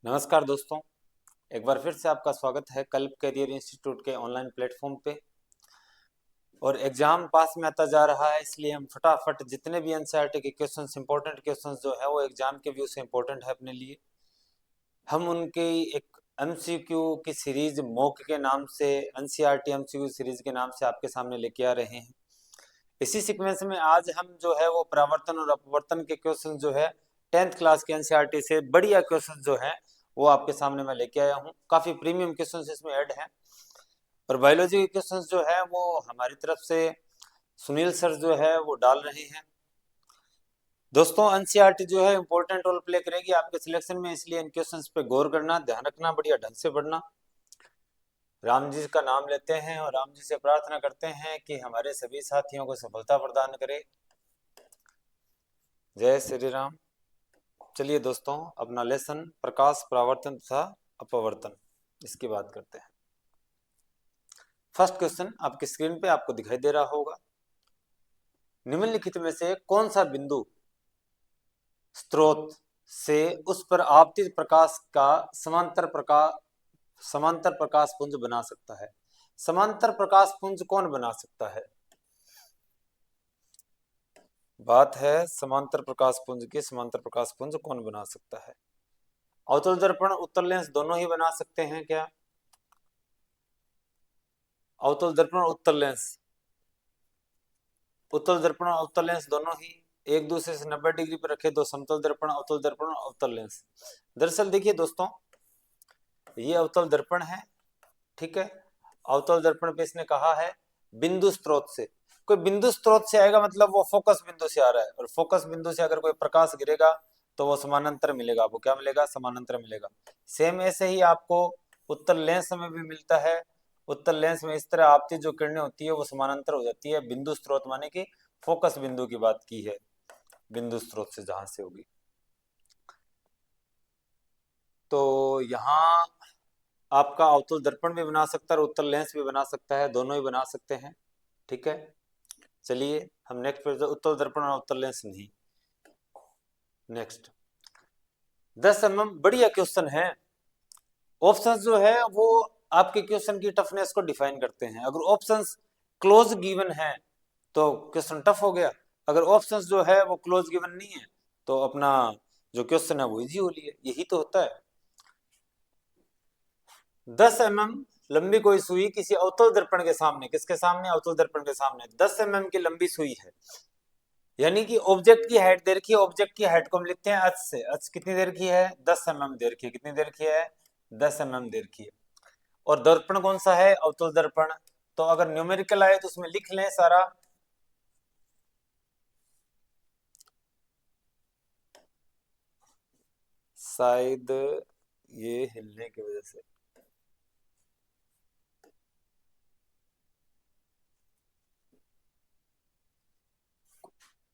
नमस्कार दोस्तों, एक बार फिर से आपका स्वागत है कल्प करियर इंस्टीट्यूट के ऑनलाइन प्लेटफॉर्म पे। और एग्जाम पास में आता जा रहा है, इसलिए हम फटाफट जितने भी एनसीईआरटी के क्वेश्चंस इंपॉर्टेंट क्वेश्चंस जो है वो एग्जाम के व्यू से इंपॉर्टेंट है अपने लिए, हम उनकी एक एमसीक्यू की सीरीज मॉक के नाम से, एनसीईआरटी एमसीक्यू सीरीज के नाम से आपके सामने लेके आ रहे हैं। इसी सीक्वेंस में आज हम जो है वो परावर्तन और अपवर्तन के क्वेश्चन जो है 10th क्लास के एनसीईआरटी से बढ़िया क्वेश्चन जो है वो आपके सामने मैं लेके आया हूँ। काफी प्रीमियम क्वेश्चन इसमें ऐड हैं। और बायोलॉजी के क्वेश्चन जो है वो हमारी तरफ से सुनील सर जो है वो डाल रहे हैं। दोस्तों, एनसीईआरटी जो है इंपॉर्टेंट रोल प्ले करेगी आपके सिलेक्शन में, इसलिए इन क्वेश्चंस पे गौर करना, ध्यान रखना, बढ़िया ढंग से पढ़ना। राम जी का नाम लेते हैं और राम जी से प्रार्थना करते हैं कि हमारे सभी साथियों को सफलता प्रदान करे। जय श्री राम। चलिए दोस्तों, अपना लेसन प्रकाश परावर्तन तथा अपवर्तन इसकी बात करते हैं। फर्स्ट क्वेश्चन आपकी स्क्रीन पे आपको दिखाई दे रहा होगा। निम्नलिखित में से कौन सा बिंदु स्रोत से उस पर आपतित प्रकाश का समांतर प्रकाश पुंज बना सकता है? समांतर प्रकाश पुंज कौन बना सकता है? बात है समांतर प्रकाश पुंज की। समांतर प्रकाश पुंज कौन बना सकता है? अवतल दर्पण, उत्तल लेंस दोनों ही बना सकते हैं क्या? अवतल दर्पण, उत्तल लेंस, उत्तल दर्पण और उत्तल लेंस दोनों ही एक दूसरे से 90 डिग्री पर रखे दो समतल दर्पण, अवतल दर्पण और अवतल लेंस। दरअसल देखिए दोस्तों, ये अवतल दर्पण है, ठीक है। अवतल दर्पण पे इसने कहा है बिंदु स्रोत से। कोई बिंदु स्रोत से आएगा मतलब वो फोकस बिंदु से आ रहा है, और फोकस बिंदु से अगर कोई प्रकाश गिरेगा तो वो समानांतर मिलेगा। आपको क्या मिलेगा? समानांतर मिलेगा। सेम ऐसे ही आपको उत्तल लेंस में भी मिलता है। उत्तल लेंस में इस तरह आपकी जो किरणें होती है वो समानांतर हो जाती है। बिंदु स्रोत माने कि फोकस बिंदु की बात की है, बिंदु स्रोत से जहां से होगी। तो यहाँ आपका अवतल दर्पण भी बना सकता है और उत्तल लेंस भी बना सकता है, दोनों ही बना सकते हैं, ठीक है। चलिए हम नेक्स्ट पे, उत्तल दर्पण और उत्तल लेंस नहीं। नेक्स्ट 10 mm, बढ़िया क्वेश्चन है। ऑप्शंस जो है वो आपके क्वेश्चन की टफनेस को डिफाइन करते हैं। अगर ऑप्शंस क्लोज गिवन है तो क्वेश्चन टफ हो गया। अगर ऑप्शंस जो है वो क्लोज गिवन नहीं है तो अपना जो क्वेश्चन है वो इजी हो लिया। यही तो होता है। 10 mm लंबी कोई सुई किसी अवतल दर्पण के सामने, किसके सामने? अवतल दर्पण के सामने 10 mm की लंबी सुई है, यानी कि ऑब्जेक्ट की हाइट दे रखी है। ऑब्जेक्ट की हाइट को हम लिखते हैं h से। h कितनी देर की है? 10 mm दे रखी है। कितनी देर की है? 10 mm दे रखी है। और दर्पण कौन सा है? अवतल दर्पण। तो अगर न्यूमेरिकल आए तो उसमें लिख लें सारा। शायद ये हिलने की वजह से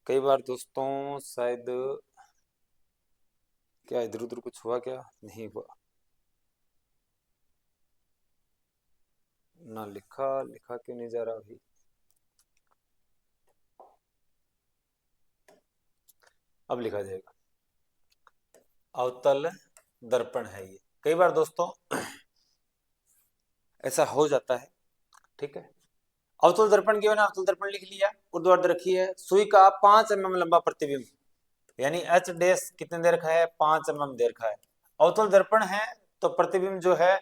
कई बार दोस्तों शायद क्या इधर उधर कुछ हुआ? क्या नहीं हुआ? ना लिखा, लिखा क्यों नहीं जा रहा अभी? अब लिखा जाएगा। अवतल दर्पण है ये। कई बार दोस्तों ऐसा हो जाता है, ठीक है। अवतल दर्पण की ना, अवतल दर्पण लिख लिया, ऊर्ध्वाधर रखी है सुई का 5 mm लंबा प्रतिबिंब, यानी एच डैश कितने देर का है? 5 mm देर का है। अवतल दर्पण है तो प्रतिबिंब जो है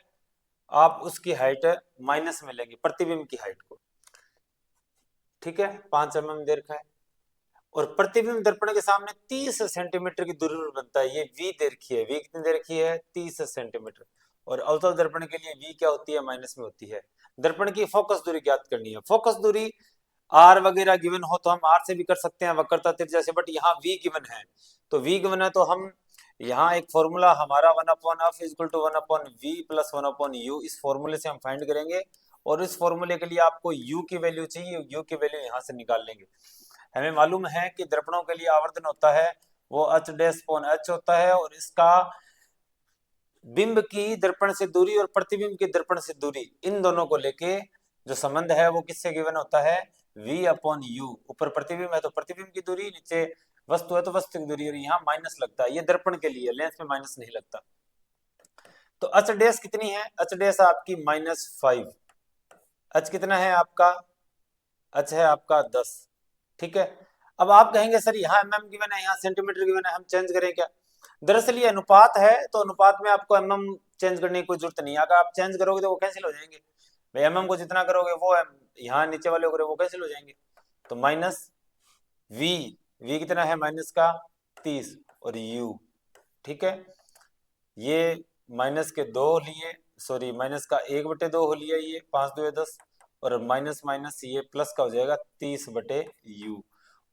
आप उसकी हाइट माइनस में लेंगे, प्रतिबिंब की हाइट को, ठीक है। 5 mm देर का है। और प्रतिबिंब दर्पण के सामने 30 सेंटीमीटर की दूरी पर बनता है। ये वी दे रखी है। वी कितनी दे रखी है? 30 सेंटीमीटर। और अवतल दर्पण के लिए वी क्या होती है? माइनस में होती है। दर्पण की फोकस दूरी ज्ञात करनी है। फोकस दूरी आर वगैरह गिवन हो तो हम आर से भी कर सकते हैं, वक्रता त्रिज्या से, बट यहाँ वी गिवन है। तो वी गिवन है तो हम यहाँ एक फॉर्मूला हमारा 1/f is equal to 1/v plus 1/u, इस फॉर्मूले से हम फाइंड करेंगे। और इस फॉर्मूले के लिए आपको u की वैल्यू चाहिए, u की वैल्यू यहाँ से निकाल लेंगे। हमें मालूम है कि दर्पणों के लिए आवर्धन होता है वो h डैश अपॉन h होता है, और इसका बिंब की दर्पण से दूरी और प्रतिबिंब की दर्पण से दूरी, इन दोनों को लेके जो संबंध है वो किससे गिवन होता है? v/u। ऊपर प्रतिबिंब है तो प्रतिबिंब की दूरी, नीचे वस्तु है तो वस्तु की दूरी, और यहाँ माइनस लगता है। ये दर्पण के लिए, लेंस में माइनस नहीं लगता। तो एच डैश कितनी है, एच डैश आपकी -5, एच कितना है आपका, एच है आपका 10, ठीक है। अब आप कहेंगे सर यहाँ mm गिवन है, यहाँ सेंटीमीटर गिवन है, हम चेंज करें क्या? दरअसल ये अनुपात है, तो अनुपात में आपको mm चेंज करने की कोई जरूरत नहीं है। अगर आप चेंज करोगे तो वो कैंसिल हो जाएंगे भाई, mm को जितना करोगे वो यहाँ नीचे वाले को करोगे वो कैंसिल हो जाएंगे। तो माइनस v कितना है माइनस का 30 और u, ठीक है। ये माइनस के 2 लिए, सॉरी माइनस का 1/2 हो लिया, ये 5 2 10, और माइनस माइनस ये प्लस का हो जाएगा 30/u,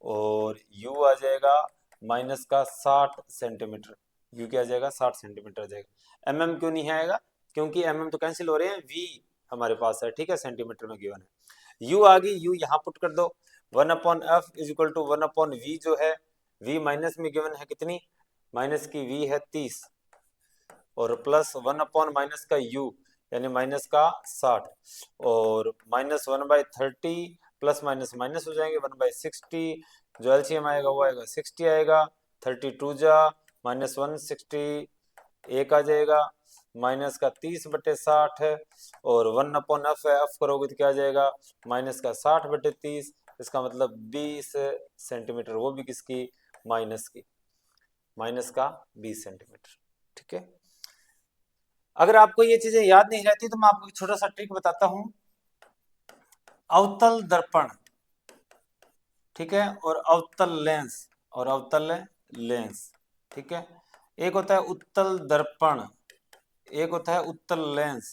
और u आ जाएगा माइनस का 60 सेंटीमीटर, u क्या आ जाएगा 60 सेंटीमीटर आ जाएगा। mm क्यों नहीं आएगा, क्योंकि mm तो कैंसिल हो रहे हैं, v हमारे पास है, ठीक है, सेंटीमीटर में गिवन है। u आ गई, u यहाँ पुट कर दो, 1/f is equal to 1/v जो है, v माइनस में गिवन है कितनी, माइनस की v है 30, और प्लस 1/माइनस का u यानी माइनस का 60, और -1/30 प्लस माइनस माइनस हो जाएंगे 1/60, जो एलसीएम आएगा वो आएगा 60 आएगा, 32 जा -160 एक आ जाएगा, माइनस का 30/60, और 1/f है, एफ करोगे तो क्या आ जाएगा माइनस का 60/30, इसका मतलब 20 सेंटीमीटर, वो भी किसकी, माइनस की, माइनस का 20 सेंटीमीटर, ठीक है। अगर आपको ये चीजें याद नहीं रहती तो मैं आपको एक छोटा सा ट्रिक बताता हूं। अवतल दर्पण, ठीक है, और अवतल लेंस, और अवतल लेंस, ठीक है। एक होता है उत्तल दर्पण, एक होता है उत्तल लेंस,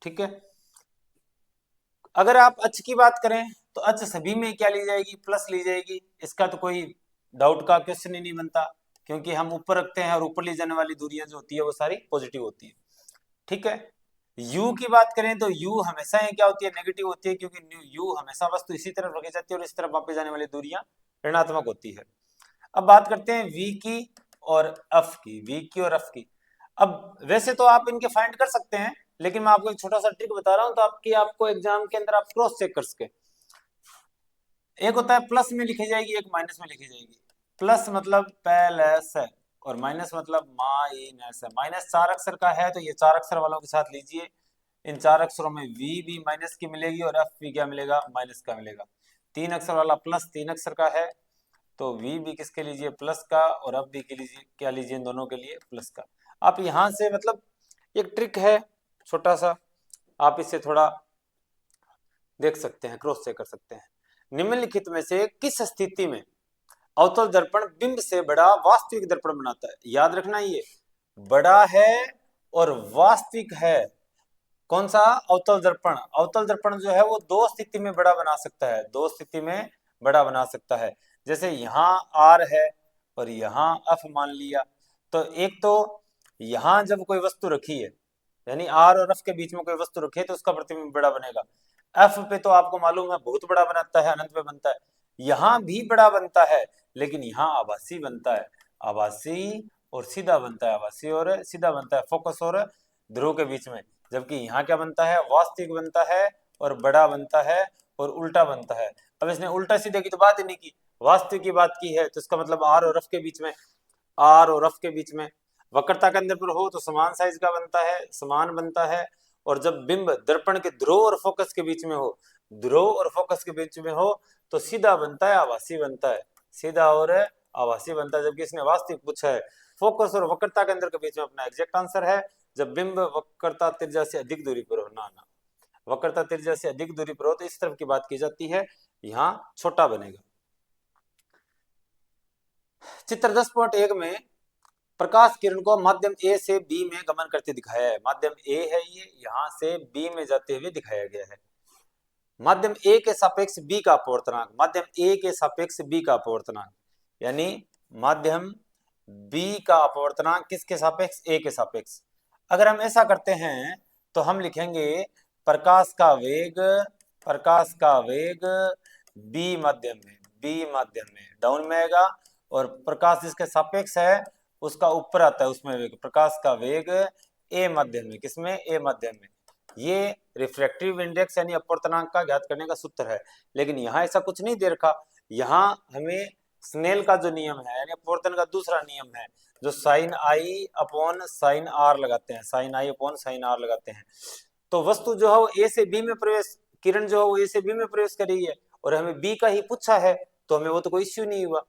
ठीक है। अगर आप अच की बात करें तो अच सभी में क्या ली जाएगी, प्लस ली जाएगी, इसका तो कोई डाउट का क्वेश्चन ही नहीं बनता, क्योंकि हम ऊपर रखते हैं और ऊपर ली जाने वाली दूरियां जो होती है वो सारी पॉजिटिव होती है, ठीक है। u की बात करें तो u हमेशा ही क्या होती है, नेगेटिव होती है, क्योंकि u हमेशा वस्तु इसी तरफ रखी जाती है और इस तरफ वापस जाने वाली दूरियां ऋणात्मक होती है। अब बात करते हैं v की और f की, v की और f की। अब वैसे तो आप इनके फाइंड कर सकते हैं, लेकिन मैं आपको एक छोटा सा ट्रिक बता रहा हूं, तो आपको एग्जाम के अंदर आप क्रॉस चेक कर सके। एक होता है प्लस में लिखी जाएगी, एक माइनस में लिखी जाएगी। प्लस मतलब पैलेस है, और माइनस मतलब माइनस है। माइनस 4 अक्षर का है, तो ये 4 अक्षर वालों के साथ लीजिए, इन 4 अक्षरों में v भी माइनस की मिलेगी और f भी क्या मिलेगा, माइनस का मिलेगा। 3 अक्षर वाला प्लस 3 अक्षर का है, तो v भी किसके लीजिए, प्लस का, और f भी के लीजिए, क्या लीजिए, इन दोनों के लिए प्लस का। आप यहां से मतलब एक ट्रिक है छोटा सा, आप इससे थोड़ा देख सकते हैं, क्रॉस चेक कर सकते हैं। निम्नलिखित में से किस स्थिति में अवतल दर्पण बिंब से बड़ा वास्तविक दर्पण बनाता है? याद रखना, ये बड़ा है और वास्तविक है। कौन सा? अवतल दर्पण। अवतल दर्पण जो है वो दो स्थिति में बड़ा बना सकता है, दो स्थिति में बड़ा बना सकता है। जैसे यहाँ आर है और यहाँ एफ मान लिया, तो एक तो यहाँ जब कोई वस्तु रखी है, यानी आर और एफ के बीच में कोई वस्तु रखी है, तो उसका प्रतिबिंब बड़ा बनेगा। एफ पे तो आपको मालूम है बहुत बड़ा बनाता है, अनंत पे बनता है। यहाँ भी बड़ा बनता है, लेकिन यहाँ आभासी बनता है, आभासी और सीधा बनता है, आभासी और सीधा बनता है, फोकस और ध्रुव के बीच में। जबकि यहाँ क्या बनता है, वास्तविक बनता है और बड़ा बनता है और उल्टा बनता है। अब इसने उल्टा सीधे की तो बात ही नहीं की, वास्तविक की बात की है, तो इसका मतलब आर और एफ के बीच में, आर और एफ के बीच में वक्रता के अंदर पर हो तो समान साइज का बनता है, समान बनता है। और जब बिंब दर्पण के ध्रुव और फोकस के बीच में हो, ध्रुव और फोकस के बीच में हो, तो सीधा बनता है, आभासी बनता है, सीधा और आभासी बनता है। जबकि इसने वास्तविक पूछा है, फोकस और वक्रता के अंदर के बीच में अपना एग्जैक्ट आंसर है, जब बिंब वक्रता त्रिज्या से अधिक दूरी पर हो, ना वक्रता त्रिज्या से अधिक दूरी पर हो तो इस तरफ की बात की जाती है, यहाँ छोटा बनेगा। चित्र 10.1 में प्रकाश किरण को माध्यम ए से बी में गमन करते दिखाया है। माध्यम ए है ये, यहां से बी में जाते हुए दिखाया गया है। माध्यम ए के सापेक्ष बी का अपवर्तनांक, माध्यम ए के सापेक्ष बी का अपवर्तनांक, यानी माध्यम बी का अपवर्तनांक किसके सापेक्ष, ए के सापेक्ष। अगर हम ऐसा करते हैं तो हम लिखेंगे प्रकाश का वेग, प्रकाश का वेग बी माध्यम में, बी माध्यम में डाउन में आएगा, और प्रकाश जिसके सापेक्ष है उसका ऊपर आता है, उसमें वेग, प्रकाश का वेग ए माध्यम में, किसमें, ए माध्यम में। ये रिफ्रैक्टिव इंडेक्स यानी अपवर्तनांक का ज्ञात करने का सूत्र है। लेकिन यहाँ ऐसा कुछ नहीं दे रखा, यहाँ हमें स्नेल का जो नियम है यानी अपवर्तन का दूसरा नियम है, जो sine i upon sine r लगाते हैं, sine i upon sine r लगाते हैं। तो वस्तु जो है वो ए से बी में प्रवेश, किरण जो है वो ए से बी में प्रवेश कर रही है और हमें बी का ही पूछा है, तो हमें वो तो कोई इश्यू नहीं हुआ।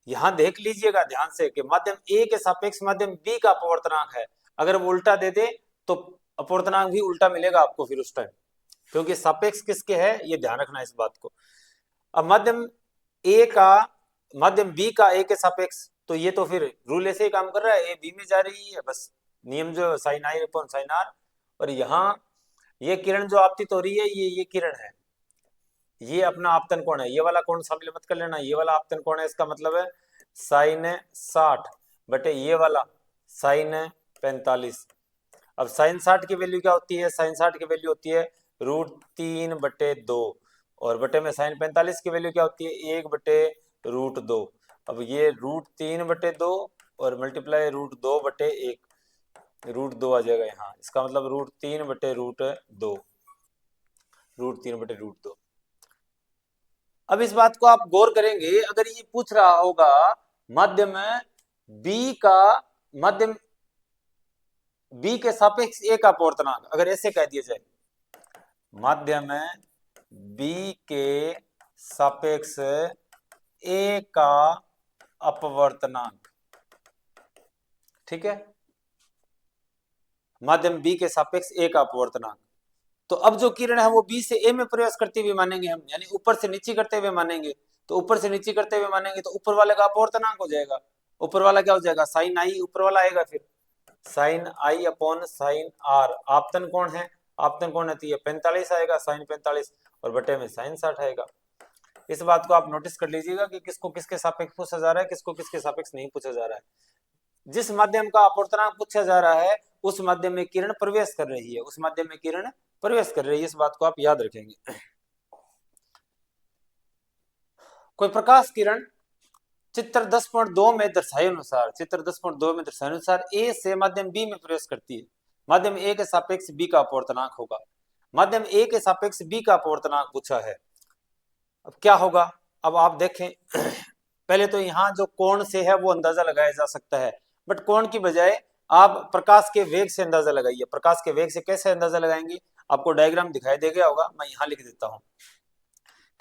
यहां देख लीजिएगा ध्यान से कि माध्यम ए के सापेक्ष माध्यम बी का अपवर्तनांक है, अगर वो उल्टा दे दे तो अपवर्तनांक भी उल्टा मिलेगा आपको फिर उस टाइम, क्योंकि सापेक्ष किसके है ये ध्यान रखना है इस बात को। अब माध्यम ए का माध्यम बी का ए के सापेक्ष, तो ये तो फिर रूल ऐसे ही काम कर रहा है, ए बी में जा रही है, बस नियम जो sine i upon sine r. और यहाँ ये किरण जो आपतित हो रही है ये किरण है, ये अपना आपतन कोण है, ये वाला कोण शामिल मत कर लेना, ये वाला आपतन कोण है, इसका मतलब है साइन 60 बटे ये वाला साइन 45। अब साइन 60 की वैल्यू क्या होती है, साइन 60 की वैल्यू होती है √3/2 और बटे में साइन 45 की वैल्यू क्या होती है 1/√2। अब ये √3/2 और मल्टीप्लाई √2/1, √2 आ जाएगा यहाँ, इसका मतलब √3/√2, √3/√2। अब इस बात को आप गौर करेंगे, अगर ये पूछ रहा होगा माध्यम बी का माध्यम बी के सापेक्ष ए का अपवर्तनांक, अगर ऐसे कह दिया जाए माध्यम बी के सापेक्ष ए का अपवर्तनांक, ठीक है, माध्यम बी के सापेक्ष ए का अपवर्तनांक, तो अब जो किरण है वो बी से ए में प्रवेश करते हुए मानेंगे हम, यानी ऊपर से नीचे करते हुए मानेंगे, तो ऊपर से नीचे करते हुए मानेंगे तो ऊपर वाले का अपवर्तनांक हो जाएगा, ऊपर वाला क्या हो जाएगा साइन आई, ऊपर वाला आएगा फिर sine i upon sine r, आपतन कोण है, आपतन कोण है तो ये 45 आएगा साइन 45 और बटे में साइन 60 आएगा। इस बात को आप नोटिस कर लीजिएगा कि किसको किसके सापेक्ष पूछा जा रहा है, किसको किसके सापेक्ष नहीं पूछा जा रहा है। जिस माध्यम का अपवर्तनांक पूछा जा रहा है उस माध्यम में किरण प्रवेश कर रही है, उस माध्यम में किरण प्रवेश कर रही है, इस बात को आप याद रखेंगे। कोई प्रकाश किरण चित्र 10.2 में दर्शाए अनुसार, चित्र 10.2 में दर्शाए अनुसार ए से माध्यम बी में प्रवेश करती है, माध्यम ए के सापेक्ष बी का अपवर्तनांक होगा, माध्यम ए के सापेक्ष बी का अपवर्तनांक पूछा है, अब क्या होगा, अब आप देखें पहले तो यहाँ जो कोण से है वो अंदाजा लगाया जा सकता है, बट कोण की बजाय आप प्रकाश के वेग से अंदाजा लगाइए। प्रकाश के वेग से कैसे अंदाजा लगाएंगे, आपको डायग्राम दिखाई दे गया होगा, मैं यहाँ लिख देता हूँ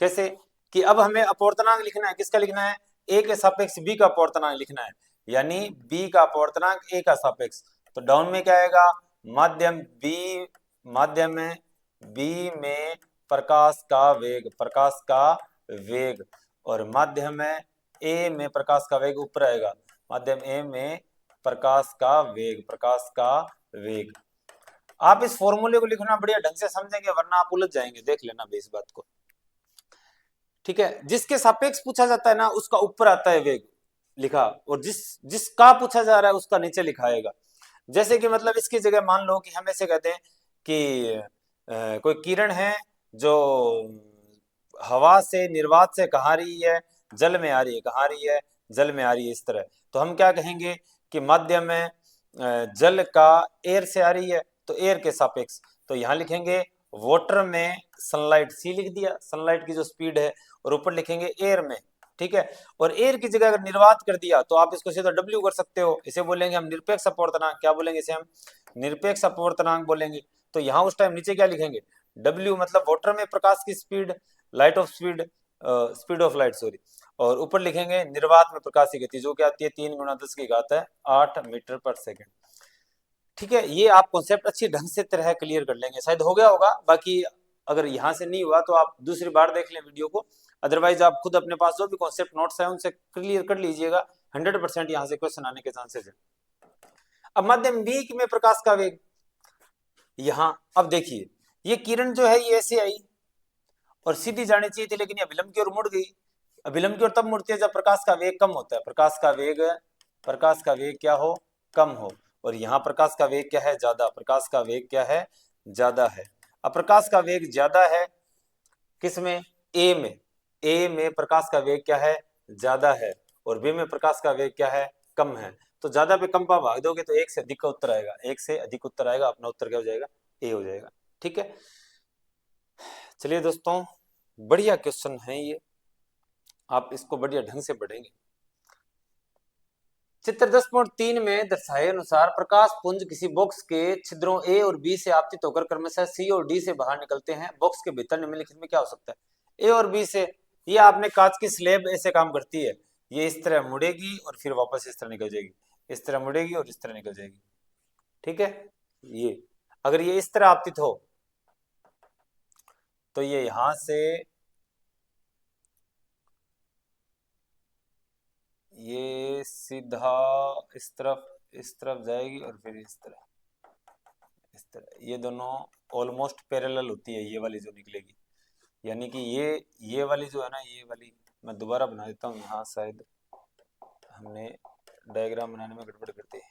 कैसे, कि अब हमें अपवर्तनांक लिखना है, किसका लिखना है ए के सापेक्ष बी का अपवर्तनांक लिखना है, यानी बी का अपवर्तनांक ए का सापेक्ष, तो डाउन में क्या आएगा माध्यम में बी में प्रकाश का वेग, प्रकाश का वेग, और माध्यम ए में प्रकाश का वेग ऊपर आएगा, माध्यम ए में प्रकाश का वेग, प्रकाश का वेग। आप इस फॉर्मूले को लिखना बढ़िया ढंग से समझेंगे वरना आप उलझ जाएंगे, देख लेना इस बात को, ठीक है। जिसके सापेक्ष पूछा जाता है ना उसका ऊपर आता है वेग लिखा, और जिसका पूछा जा रहा है उसका नीचे लिखाएगा। जैसे कि मतलब इसकी जगह मान लो कि हम ऐसे कहते हैं कि कोई किरण है जो हवा से निर्वात से कहाँ आ रही है, जल में आ रही है, कहाँ आ रही है, जल में आ रही है, इस तरह, तो हम क्या कहेंगे कि माध्यम में जल का एयर से आ रही है तो एयर के सापेक्ष, तो यहाँ लिखेंगे वाटर में सनलाइट, सी लिख दिया सनलाइट की जो स्पीड है, और ऊपर लिखेंगे एयर में, ठीक है। और एयर की जगह अगर निर्वात कर दिया तो आप इसको सीधा डब्ल्यू कर सकते हो, इसे बोलेंगे हम निरपेक्ष अपवर्तनांक, क्या बोलेंगे इसे हम निरपेक्ष अपवर्तनांक बोलेंगे। तो यहाँ उस टाइम नीचे क्या लिखेंगे डब्ल्यू, मतलब वाटर में प्रकाश की speed, light of speed, speed of light sorry, और ऊपर लिखेंगे निर्वात में प्रकाश की गति जो क्या आती है 3 × 10⁸ मीटर पर सेकेंड, ठीक है। ये आप कॉन्सेप्ट अच्छी ढंग से तरह क्लियर कर लेंगे, शायद हो गया होगा, बाकी अगर यहाँ से नहीं हुआ तो आप दूसरी बार देख लें वीडियो को, अदरवाइज आप खुद अपने पास जो भी कॉन्सेप्ट नोट्स है उनसे क्लियर कर लीजिएगा, 100% यहाँ से क्वेश्चन आने के चांसेस है। अब माध्यम बी में प्रकाश का वेग, यहाँ अब देखिए ये किरण जो है ये ऐसे आई और सीधी जानी चाहिए थी, लेकिन ये विलंब की ओर मुड़ गई। विलंब की ओर तब मुड़ती है जब प्रकाश का वेग कम होता है, प्रकाश का वेग क्या हो, कम हो, और यहाँ प्रकाश का वेग क्या है ज्यादा, प्रकाश का वेग क्या है ज्यादा है। अब प्रकाश का वेग ज्यादा है किसमें, ए में प्रकाश का वेग क्या है ज्यादा है, और बी में प्रकाश का वेग क्या है कम है, तो ज्यादा पे कम पा भाग दोगे तो एक से अधिक का उत्तर आएगा, एक से अधिक उत्तर आएगा, अपना उत्तर क्या हो जाएगा ए हो जाएगा, ठीक है। चलिए दोस्तों बढ़िया क्वेश्चन है ये, आप इसको बढ़िया ढंग से पढ़ेंगे। चित्र 10.3 में दर्शाए अनुसार प्रकाश पुंज किसी बॉक्स के छिद्रों ए और बी से आपतित होकर क्रमशः सी और डी से बाहर निकलते हैं। बॉक्स के भीतर निम्नलिखित में क्या हो सकता है? ए और बी से, ये आपने कांच की स्लेब ऐसे काम करती है, ये इस तरह मुड़ेगी और फिर वापस इस तरह निकल जाएगी, इस तरह मुड़ेगी और इस तरह निकल जाएगी, ठीक है। ये अगर ये इस तरह आपतित हो तो ये यहां से ये सीधा इस तरफ जाएगी और फिर इस तरह ये दोनों ऑलमोस्ट पैरेलल होती है, ये वाली जो निकलेगी, यानी कि ये वाली जो है ना, ये वाली मैं दोबारा बना देता हूँ, यहाँ शायद हमने डायग्राम बनाने में गड़बड़ कर दी।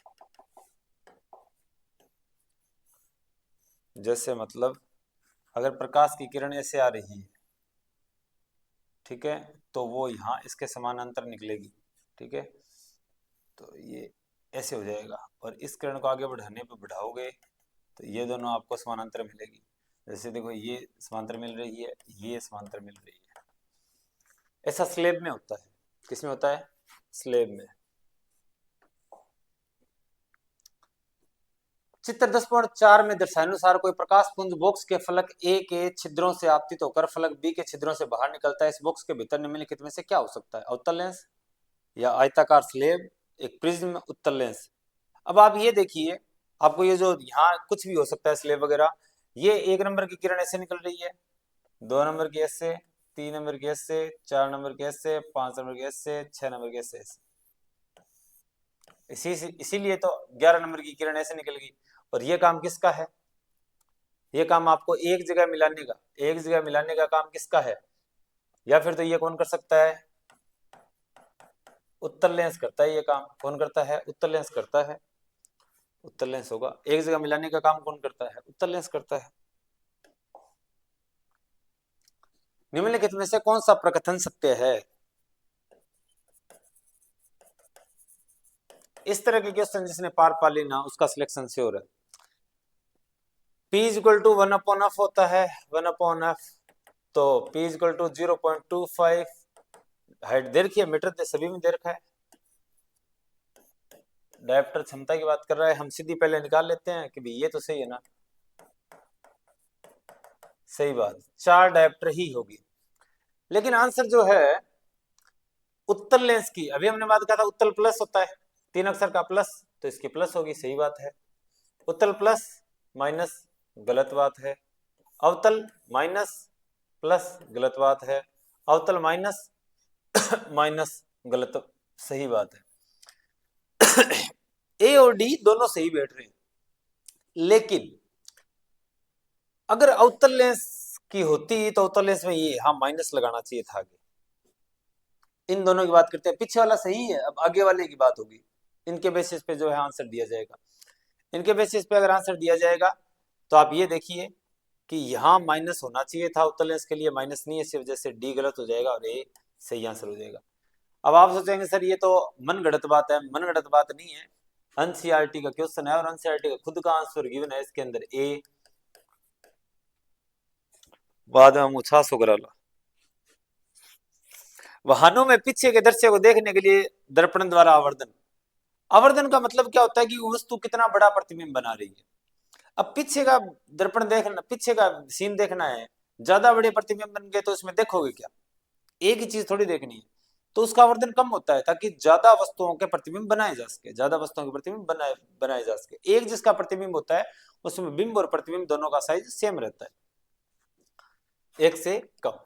जैसे मतलब अगर प्रकाश की किरण ऐसे आ रही है, ठीक है, तो वो यहाँ इसके समानांतर निकलेगी, ठीक है, तो ये ऐसे हो जाएगा और इस किरण को आगे बढ़ाने पे बढ़ाओगे तो ये दोनों आपको समानांतर मिलेगी। जैसे देखो ये समांतर मिल रही है, ये समांतर मिल रही है। ऐसा स्लेब में होता है। किसमें होता है? स्लेब में। चित्र 10.4 में दर्शानुसार कोई प्रकाश पुंज बॉक्स के फलक ए के छिद्रों से आपतित होकर फलक बी के छिद्रों से बाहर निकलता है। इस बॉक्स के भीतर निम्नलिखित में से क्या हो सकता है? अवतल लेंस या आयताकार स्लेब, एक प्रिज्म, उत्तल लेंस। अब आप ये देखिए, आपको ये जो यहाँ कुछ भी हो सकता है स्लेब वगैरह, ये 1 नंबर की किरण ऐसे निकल रही है, 2 नंबर की ऐसे, 3 नंबर की ऐसे, 4 नंबर की ऐसे, 5 नंबर की ऐसे, 6 नंबर की ऐसे, इसीलिए तो 11 नंबर की किरण ऐसे निकल गई। और ये काम किसका है? ये काम आपको एक जगह मिलाने का काम किसका है? या फिर तो ये कौन कर सकता है? उत्तल लेंस करता है। ये काम कौन करता है? उत्तल लेंस करता है। उत्तल लेंस होगा। एक जगह मिलाने का काम कौन करता है? उत्तल लेंस करता है। निम्नलिखित में से कौन सा प्रकथन सत्य है? इस तरह के क्वेश्चन जिसने पार पा ली ना, उसका सिलेक्शन श्योर है। P इक्वल टू 1/f होता है, 1/f, तो P इक्वल टू 0.25, हाइट दे रखी है, मीटर दे सभी में दे रखा है। डायप्टर क्षमता की बात कर रहा है, हम सीधी पहले निकाल लेते हैं कि भाई ये तो सही है ना, सही बात, 4 डायप्टर ही होगी। लेकिन आंसर जो है उत्तल लेंस की, अभी हमने बात कहा था उत्तल प्लस होता है, 3 अक्षर का प्लस, तो इसकी प्लस होगी, सही बात है। उत्तल प्लस माइनस गलत बात है। अवतल माइनस प्लस गलत बात है। अवतल माइनस माइनस गलत, सही बात है। ए और डी दोनों सही बैठ रहे हैं, लेकिन अगर अवतल लेंस की होती तो अवतल लेंस में ये हाँ माइनस लगाना चाहिए था आगे। इन दोनों की बात करते हैं, पीछे वाला सही है, अब आगे वाले की बात होगी। इनके बेसिस पे जो है आंसर दिया जाएगा। इनके बेसिस पे अगर आंसर दिया जाएगा तो आप ये देखिए कि यहाँ माइनस होना चाहिए था, उत्तल लेंस के लिए माइनस नहीं है, इसी वजह से डी गलत हो जाएगा और ए सही आंसर हो जाएगा। अब आप सोचेंगे सर ये तो मन गढ़ंत बात है, मन गढ़ंत बात नहीं है, एनसीईआरटी का क्वेश्चन है और एनसीईआरटी का खुद का आंसर गिवन है, इसके अंदर ए बाद में मुछा सुगराला। वाहनों में पीछे के दृश्य को देखने के लिए दर्पण द्वारा आवर्धन, आवर्धन का मतलब क्या होता है कि वस्तु कितना बड़ा प्रतिबिंब बना रही है। अब पीछे का दर्पण देखना, पीछे का सीन देखना है, ज्यादा बड़े प्रतिबिंब बन गए तो उसमें देखोगे क्या? एक ही चीज थोड़ी देखनी है, तो उसका आवर्धन कम होता है ताकि ज्यादा वस्तुओं के प्रतिबिंब बनाए जा सके, ज्यादा वस्तुओं के प्रतिबिंब बनाए जा सके। एक जिसका प्रतिबिंब होता है उसमें बिंब और प्रतिबिंब दोनों का साइज सेम रहता है, एक से कम।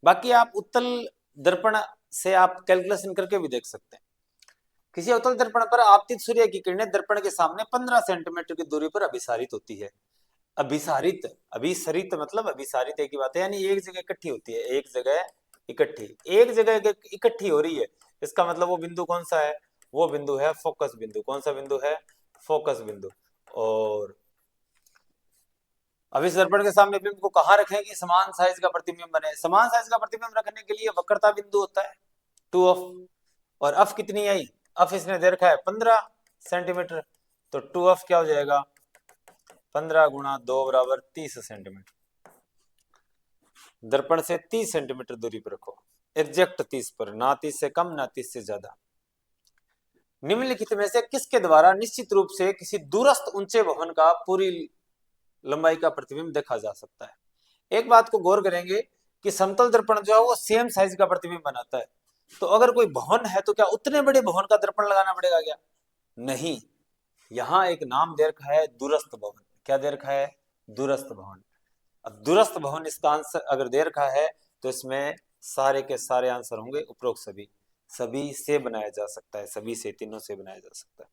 बाकी आप उत्तल दर्पण से आप कैलकुलेशन करके भी देख सकते हैं। किसी अवतल दर्पण पर आपतित सूर्य की किरणें दर्पण के सामने 15 सेंटीमीटर की दूरी पर अभिसारित होती है। अभिसारित, अभिसरित मतलब अभिसारित एक ही बात है, यानी एक जगह इकट्ठी होती है, एक जगह इकट्ठी, एक जगह इकट्ठी हो रही है, इसका मतलब वो बिंदु कौन सा है? वो बिंदु है फोकस बिंदु। कौन सा बिंदु है? फोकस बिंदु। और अब इस दर्पण के सामने बिंब को कहाँ रखें कि समान साइज का प्रतिबिंब बने? समान साइज का प्रतिबिंब रखने के लिए वक्रता बिंदु होता है 2f, और f कितनी आई? f इसने दे रखा है 15 सेंटीमीटर, तो 2f क्या हो जाएगा? 15 गुणा 2 बराबर 30 सेंटीमीटर। दर्पण से 30 सेंटीमीटर दूरी पर रखो, एग्जैक्ट 30 पर, ना 30 से कम ना 30 से ज्यादा। निम्नलिखित में से किसके द्वारा निश्चित रूप से किसी दूरस्थ ऊंचे भवन का पूरी लंबाई का प्रतिबिंब देखा जा सकता है। एक बात को गौर करेंगे कि समतल दर्पण जो है वो सेम साइज का प्रतिबिंब बनाता है, तो अगर कोई भवन है तो क्या उतने बड़े भवन का दर्पण लगाना पड़ेगा क्या? नहीं, यहाँ एक नाम दे रखा है दूरस्थ भवन। क्या दे रखा है? दूरस्थ भवन। अब दूरस्थ भवन इसका आंसर अगर दे रखा है तो इसमें सारे के सारे आंसर होंगे उपरोक्त सभी। सभी से बनाया जा सकता है, सभी से, तीनों से बनाया जा सकता है।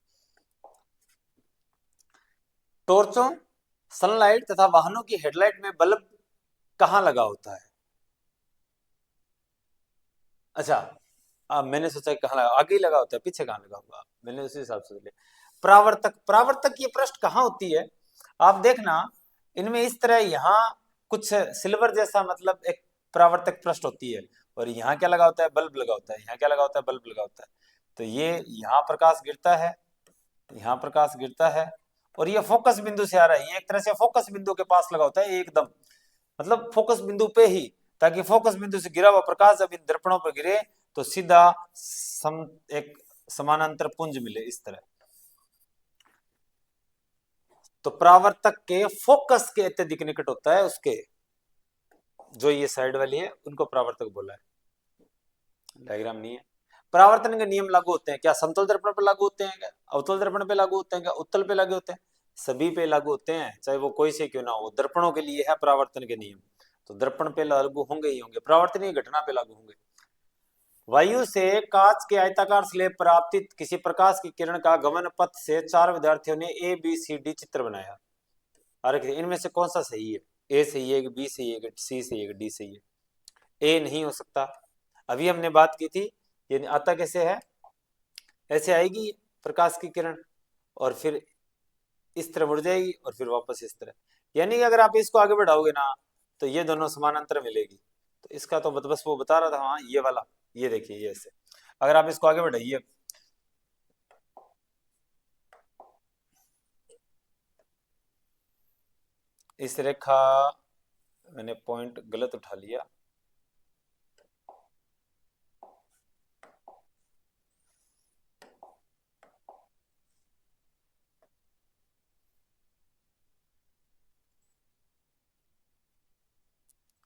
टॉर्चों, सनलाइट तथा वाहनों की हेडलाइट में बल्ब कहाँ लगा होता है? अच्छा, अब मैंने सोचा कहाँ लगा, आगे ही लगा होता है, पीछे कहाँ लगा होगा, मैंने उसी हिसाब से लिया। परावर्तक, परावर्तक ये पृष्ठ कहाँ होती है? आप देखना इनमें इस तरह यहाँ कुछ सिल्वर जैसा मतलब एक परावर्तक पृष्ठ होती है, और यहाँ क्या लगा होता है? बल्ब लगा होता है। यहाँ क्या लगा होता है? बल्ब लगा होता है। तो ये यहाँ प्रकाश गिरता है, यहाँ प्रकाश गिरता है, और ये फोकस बिंदु से आ रहा है, ये एक तरह से फोकस बिंदु के पास लगा होता है एकदम, मतलब फोकस बिंदु पे ही, ताकि फोकस बिंदु से गिरा हुआ प्रकाश जब इन दर्पणों पर गिरे तो सीधा एक समानांतर पुंज मिले इस तरह। तो परावर्तक के फोकस के अत्यधिक निकट होता है उसके, जो ये साइड वाली है उनको परावर्तक बोला है। डायग्राम नहीं है। परावर्तन के नियम लागू होते हैं क्या समतल दर्पण पर लागू होते हैं क्या अवतल दर्पण पे लागू होते हैं क्या उत्तल पे लागू होते हैं? सभी पे लागू होते हैं, चाहे वो कोई से क्यों ना हो। दर्पणों के लिए है परावर्तन के नियम, तो दर्पण पे लागू होंगे ही होंगे, परावर्तनीय घटना पे लागू होंगे। वायु से कांच के आयताकार स्लेब पर आपतित किसी प्रकाश की किरण का गमन पथ से 4 विद्यार्थियों ने ए बी सी डी चित्र बनाया। अरे इनमें से कौन सा सही है? ए सही है कि बी सही है कि सी सही है कि डी सही है? ए नहीं हो सकता। अभी हमने बात की थी, ये आता कैसे है? ऐसे आएगी प्रकाश की किरण और फिर इस तरह मुड़ जाएगी और फिर वापस इस तरह, यानी कि अगर आप इसको आगे बढ़ाओगे ना तो ये दोनों समानांतर मिलेगी। तो इसका तो बस वो बता रहा था, हाँ ये वाला, ये देखिए ये ऐसे, अगर आप इसको आगे बढ़ाइए, इस रेखा, मैंने पॉइंट गलत उठा लिया,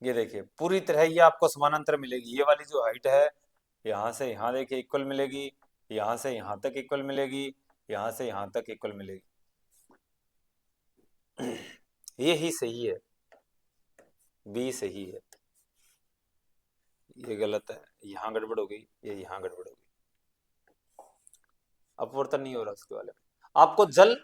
ये देखिए पूरी तरह ये आपको समानांतर मिलेगी। ये वाली जो हाइट है यहाँ से यहाँ देखिए इक्वल मिलेगी, यहाँ से यहाँ तक इक्वल मिलेगी, यहाँ से यहाँ तक इक्वल मिलेगी। ये ही सही है, बी सही है, ये गलत है, यहाँ गड़बड़ हो गई, ये यहाँ गड़बड़ हो गई, अपवर्तन नहीं हो रहा उसके वाले में। आपको जल,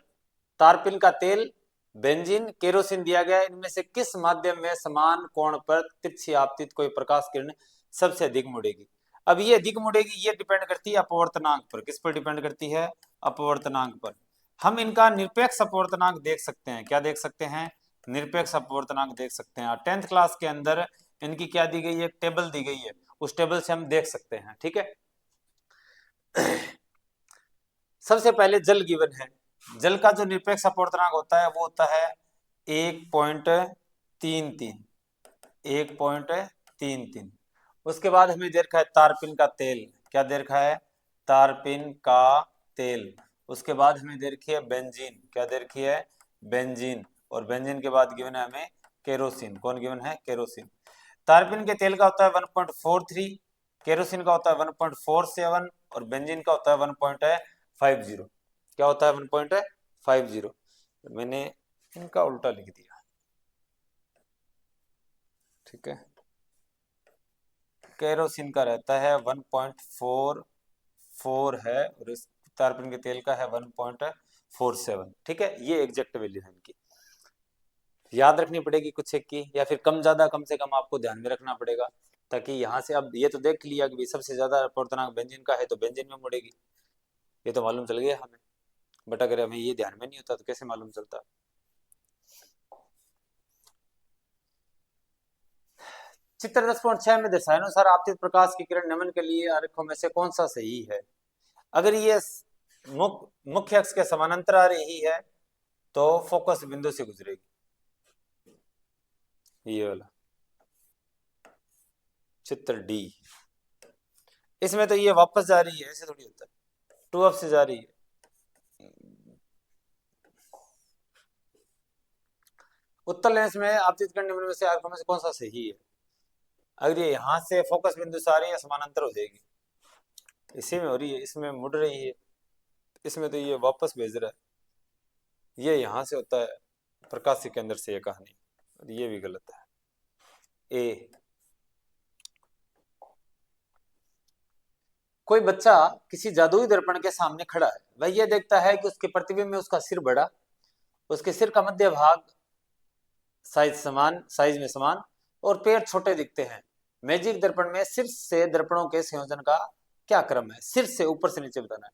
तारपीन का तेल, बेंजीन, केरोसिन दिया गया है, इनमें से किस माध्यम में समान कोण पर तिरछी आपतित कोई प्रकाश किरण सबसे अधिक मुड़ेगी? अब ये अधिक मुड़ेगी ये डिपेंड करती है अपवर्तनांक पर। किस पर डिपेंड करती है? अपवर्तनांक पर। हम इनका निरपेक्ष अपवर्तनांक देख सकते हैं। क्या देख सकते हैं? निरपेक्ष अपवर्तनांक देख सकते हैं। 10th क्लास के अंदर इनकी क्या दी गई है? एक टेबल दी गई है, उस टेबल से हम देख सकते हैं। ठीक है। सबसे पहले जल गिवन है, जल का जो निरपेक्ष अपवर्तनांक होता है वो होता है 1.33, 1.33। उसके बाद हमें दे रखा है तारपीन का तेल। क्या दे रखा है? तारपीन का तेल। उसके बाद हमें दे रखी है बेंजीन। क्या दे रखी है? बेंजीन। और बेंजीन के बाद गिवन है हमें केरोसिन। कौन गिवन है? केरोसिन। तारपीन के तेल का होता है 1.43, केरोसिन का होता है 1.47 और बेंजीन का होता है 1.50। क्या होता है? 1.50। मैंने इनका उल्टा लिख दिया। ठीक है, केरोसिन का रहता है 1.44 है और इस तारपीन के तेल का है 1.47। ठीक है, ये एग्जैक्ट वैल्यू है इनकी, याद रखनी पड़ेगी कुछ एक की, या फिर कम ज्यादा कम से कम आपको ध्यान में रखना पड़ेगा, ताकि यहाँ से अब ये तो देख लिया कि सबसे ज्यादा अपवर्तनांक बेंजीन का है तो बेंजीन में मुड़ेगी, ये तो मालूम चल गया हमें। बट अगर हमें ये ध्यान में नहीं होता तो कैसे मालूम चलता? चित्र 10.6 में दर्शानुसार आपतित प्रकाश की किरण नमन के लिए आरेखों में से कौन सा सही है? अगर ये मुख्य अक्ष के समानांतर आ रही है तो फोकस बिंदु से गुजरेगी, ये वाला। चित्र डी। इसमें तो ये वापस जा रही है, ऐसे थोड़ी होता है, टू अप से जा रही है। उत्तल लेंस में आपतित करने में से आंखों में से कौन सा सही है? अगर ये यहां से फोकस बिंदु से आ रही है, समानांतर हो जाएगी। इसी में हो रही है, इसमें मुड़ रही है, इसमें तो ये वापस भेज रहा है। ये यहां से होता है प्रकाश के अंदर से, ये कहानी, और ये भी गलत है। ए, कोई बच्चा किसी जादुई दर्पण के सामने खड़ा है। वह यह देखता है कि उसके प्रतिबिंब में उसका सिर बड़ा, उसके सिर का मध्य भाग साइज में समान और पैर छोटे दिखते हैं। मैजिक दर्पण में सिर से दर्पणों के संयोजन का क्या क्रम है? सिर से ऊपर से नीचे बताना है।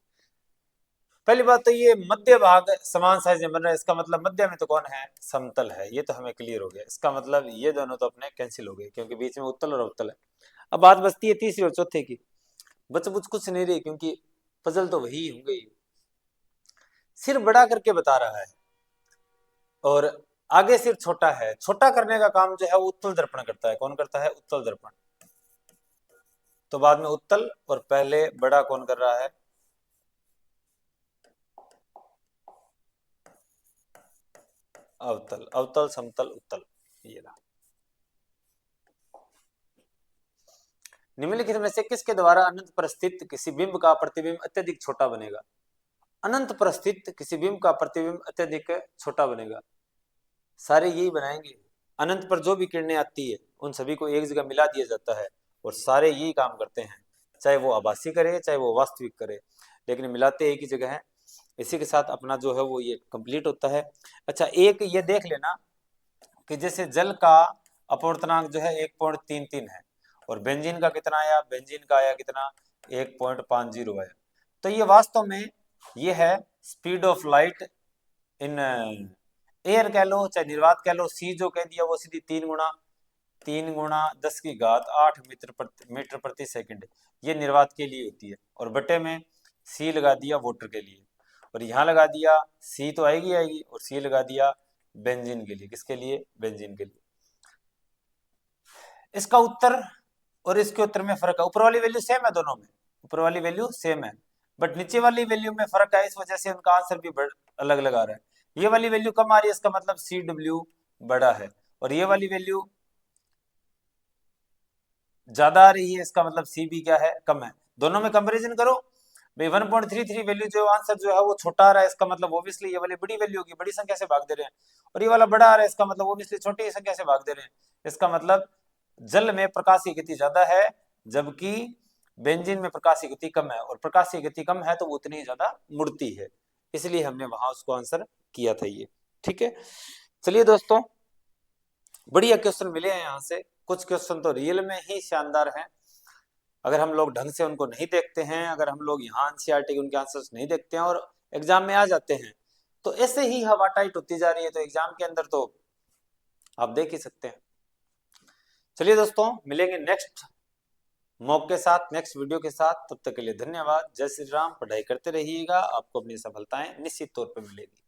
पहली बात तो ये मध्य भाग समान साइज में बन रहा है, इसका मतलब मध्य में तो कौन है? समतल है। ये तो हमें क्लियर हो गया। इसका मतलब ये दोनों तो अपने कैंसिल हो गए, क्योंकि बीच में उत्तल और अवतल है। अब बात बचती है तीसरी और चौथे की। बच कुछ नहीं रही, क्योंकि पजल तो वही होंगे। सिर बड़ा करके बता रहा है और आगे सिर छोटा है। छोटा करने का काम जो है वो उत्तल दर्पण करता है। कौन करता है? उत्तल दर्पण। तो बाद में उत्तल, और पहले बड़ा कौन कर रहा है? अवतल। अवतल, समतल, उत्तल, ये रहा। निम्नलिखित में से किसके द्वारा अनंत पर स्थित किसी बिंब का प्रतिबिंब अत्यधिक छोटा बनेगा? अनंत पर स्थित किसी बिंब का प्रतिबिंब अत्यधिक छोटा बनेगा। सारे यही बनाएंगे। अनंत पर जो भी किरणें आती है उन सभी को एक जगह मिला दिया जाता है, और सारे यही काम करते हैं, चाहे वो आभासी करे चाहे वो वास्तविक करे, लेकिन मिलाते एक ही जगह है। इसी के साथ अपना जो है वो ये कंप्लीट होता है। अच्छा, एक ये देख लेना कि जैसे जल का अपवर्तनांक जो है 1.33 है, और बेंजीन का कितना आया? बेंजीन का आया कितना? 1.50 आया। तो ये वास्तव में ये है speed of light in air कह लो चाहे निर्वात कह लो। सी जो कह दिया वो सीधी 3 × 10⁸ मीटर प्रति सेकंड, ये निर्वात के लिए होती है। और बटे में सी लगा दिया वोटर के लिए, और यहाँ लगा दिया सी तो आएगी आएगी, और सी लगा दिया बेंजीन के लिए। किसके लिए? बेंजीन के लिए। इसका उत्तर और इसके उत्तर में फर्क है। ऊपर वाली वैल्यू सेम है दोनों में, ऊपर वाली वैल्यू सेम है, बट नीचे वाली वैल्यू में फर्क है। इस वजह से उनका आंसर भी अलग अलग आ रहा है। ये वाली वैल्यू कम आ रही है, इसका मतलब CW बड़ा है, और ये वाली वैल्यू ज्यादा आ रही है, इसका मतलब CB क्या है? कम है। दोनों में कंपैरिजन करो भाई। 1.33 वैल्यू जो आंसर जो है वो छोटा आ रहा है, इसका मतलब ओब्वियसली ये वाली बड़ी वैल्यू होगी, बड़ी संख्या से भाग दे रहे हैं। और ये वाला बड़ा आ रहा है, इसका मतलब ओब्वियसली छोटी संख्या से भाग दे रहे हैं। इसका मतलब जल में प्रकाशीय गति ज्यादा है, जबकि बेंजीन में प्रकाशीय गति कम है, और प्रकाशीय गति कम है तो वो उतनी ज्यादा मुड़ती है, इसलिए हमने वहां उसको आंसर किया था ये। ठीक है, चलिए दोस्तों, बढ़िया क्वेश्चन मिले हैं यहाँ से। कुछ क्वेश्चन तो रियल में ही शानदार हैं। अगर हम लोग ढंग से उनको नहीं देखते हैं, अगर हम लोग यहाँ एनसीईआरटी के उनके आंसर्स नहीं देखते हैं और एग्जाम में आ जाते हैं, तो ऐसे ही हवा टाइट होती जा रही है, तो एग्जाम के अंदर तो आप देख ही सकते हैं। चलिए दोस्तों, मिलेंगे नेक्स्ट मॉक के साथ, नेक्स्ट वीडियो के साथ। तब तक के लिए धन्यवाद। जय श्री राम। पढ़ाई करते रहिएगा, आपको अपनी सफलताएं निश्चित तौर पर मिलेगी।